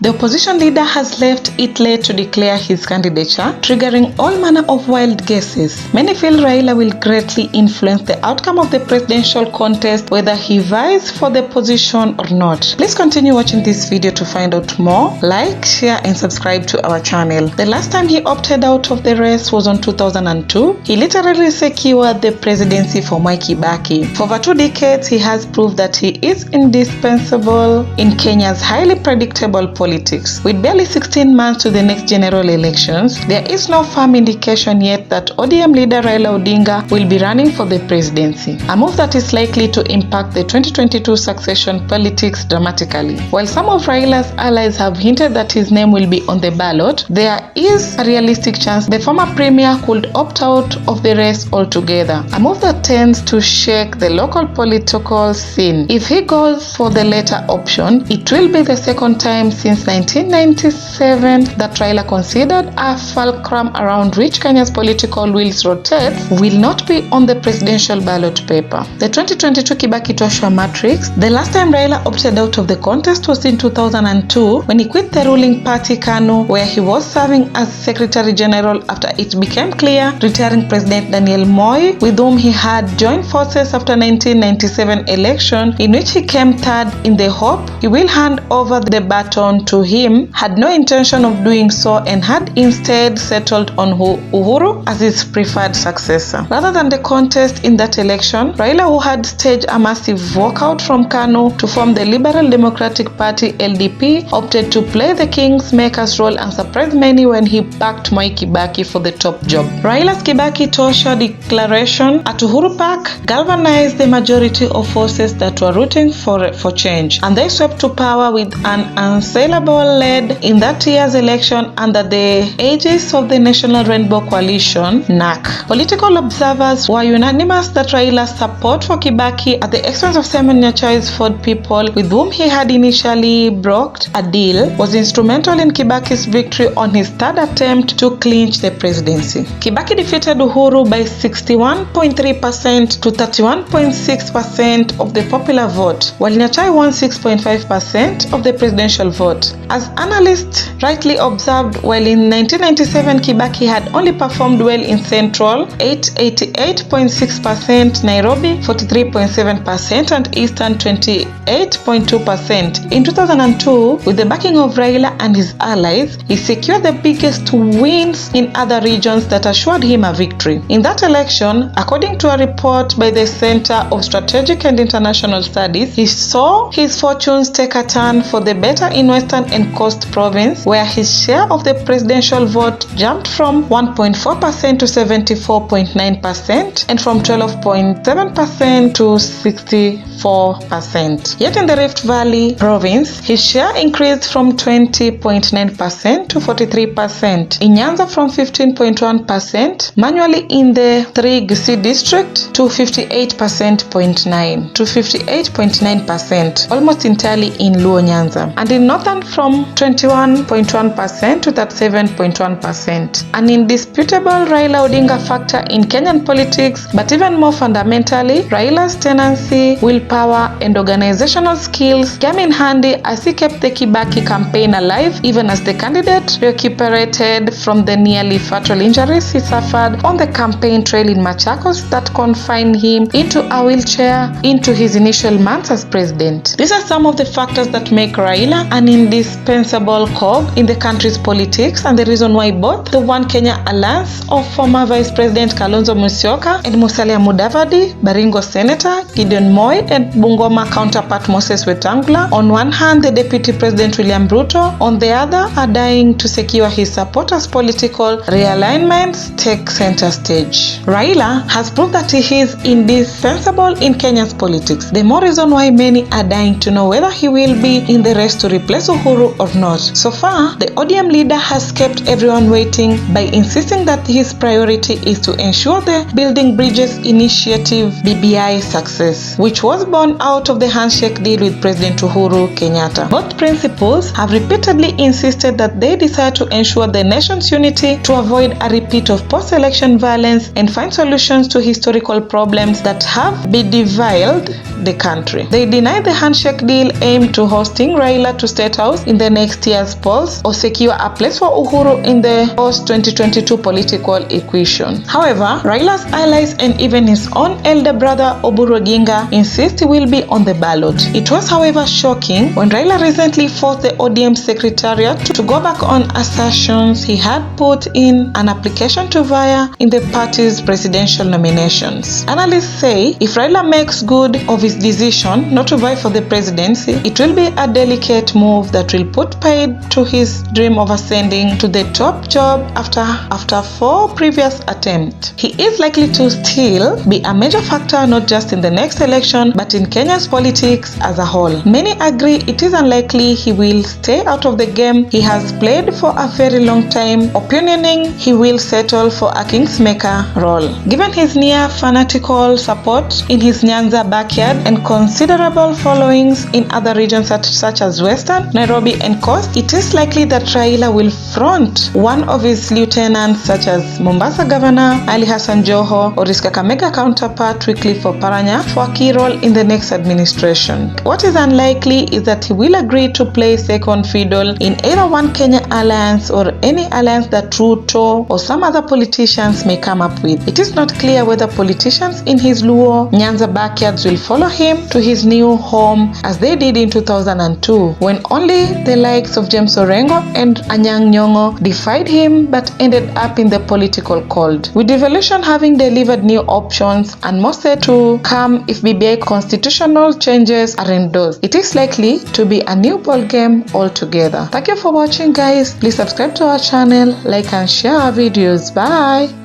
The opposition leader has left it late to declare his candidature, triggering all manner of wild guesses. Many feel Raila will greatly influence the outcome of the presidential contest, whether he vies for the position or not. Please continue watching this video to find out more. Like, share and subscribe to our channel. The last time he opted out of the race was on 2002. He literally secured the presidency for Mwai Kibaki. For over 2 decades, he has proved that he is indispensable in Kenya's highly predictable politics. With barely 16 months to the next general elections, there is no firm indication yet that ODM leader Raila Odinga will be running for the presidency, a move that is likely to impact the 2022 succession politics dramatically. While some of Raila's allies have hinted that his name will be on the ballot, there is a realistic chance the former premier could opt out of the race altogether, a move that tends to shake the local political scene. If he goes for the latter option, it will be the second time since 1997 that Raila, considered a fulcrum around which Kenya's political wheels rotate, will not be on the presidential ballot paper. The 2022 Kibaki Toshwa matrix. The last time Raila opted out of the contest was in 2002 when he quit the ruling party KANU, where he was serving as Secretary General after it became clear retiring President Daniel Moi, with whom he had joined forces after 1997 election, in which he came third, in the hope he will hand over the baton to him, had no intention of doing so and had instead settled on Uhuru as his preferred successor. Rather than the contest in that election, Raila, who had staged a massive walkout from KANU to form the Liberal Democratic Party LDP, opted to play the kingmaker's role and surprise many when he backed Mwai Kibaki for the top job. Raila's Kibaki Tosha declaration at Uhuru Park galvanized the majority of forces that were rooting for change, and they swept to power with an unassailable lead in that year's election under the aegis of the National Rainbow Coalition (NAC). Political observers were unanimous that Raila's support for Kibaki at the expense of Simon Nyachao's Ford people, with whom he had initially brokered a deal, was instrumental in Kibaki's victory on his third attempt to clinch the presidency. Kibaki defeated Uhuru by 61.3% to 31.6% of the popular vote, while Nyachae won 6.5% of the presidential vote. As analysts rightly observed, while in 1997 Kibaki had only performed well in Central 88.6%, Nairobi 43.7% and Eastern 28.2%. In 2002, with the backing of Raila and his allies, he secured the biggest wins in other regions that assured him a victory. In that election, according to a report by the Center of Strategic and International Studies, he saw his fortunes take a turn for the better in Western and Coast Province, where his share of the presidential vote jumped from 1.4% to 74.9% and from 12.7% to 64%. Yet in the Rift Valley Province, his share increased from 20.9% to 43%. In Nyanza from 15.1%, manually in the 3 Gusii district to 58.9%, almost entirely in Luo Nyanza, and in Northern from 21.1% to 37.1%. An indisputable Raila Odinga factor in Kenyan politics, but even more fundamentally, Raila's tenacity, willpower and organizational skills came in handy as he kept the Kibaki campaign alive even as the candidate recuperated from the nearly fatal injuries he suffered on the campaign trail in Machakos that confined him into a wheelchair into his initial months as president. These are some of the factors that make Raila an indispensable cog in the country's politics, and the reason why both the One Kenya alliance of former Vice President Kalonzo Musyoka and Musalia Mudavadi, Baringo Senator Gideon Moi and Bungoma counterpart Moses Wetangula, on one hand the Deputy President William Ruto, on the other, are dying to secure his supporters' political realignments take center stage. Raila has proved that he is indispensable in Kenya's politics. The more reason why many are dying to know whether he will be in the race to replace Uhuru or not. So far, the ODM leader has kept everyone waiting by insisting that his priority is to ensure the Building Bridges Initiative BBI success, which was born out of the handshake deal with President Uhuru Kenyatta. Both principals have repeatedly insisted that they desire to ensure the nation's unity to avoid a repeat of post-election violence and find solutions to historical problems that have bedeviled the country. They denied the handshake deal aimed to hosting Raila to State House in the next year's polls or secure a place for Uhuru in the post-2022 political equation. However, Raila's allies and even his own elder brother Odinga insist he will be on the ballot. It was, however, shocking when Raila recently forced the ODM secretariat to go back on assertions he had put in an application to vie in the party's presidential nominations. Analysts say if Raila makes good of his decision not to vie for the presidency, it will be a delicate move that will put paid to his dream of ascending to the top job after 4 previous attempts. He is likely to still be a major factor not just in the next election but in Kenya's politics as a whole. Many agree it is unlikely he will stay out of the game he has played for a very long time, opinioning he will settle for a kingsmaker role. Given his near fanatical support in his Nyanza backyard and considerable followings in other regions such as Western, Nairobi and Coast, it is likely that Raila will front one of his lieutenants such as Mombasa Governor Ali Hassan Joho or his Kakamega counterpart Wycliffe Oparanya for a key role in the next administration. What is unlikely is that he will agree to play second fiddle in either One Kenya alliance or any alliance that Ruto or some other politicians may come up with. It is not clear whether politicians in his Luo Nyanza backyards will follow him to his new home as they did in 2002 when only the likes of James Orengo and Anyang' Nyong'o defied him but ended up in the political cold. With devolution having delivered new options and more set to come if BBI constitutional changes are endorsed, it is likely to be a new ball game altogether. Thank you for watching, guys. Please subscribe to our channel, like and share our videos. Bye.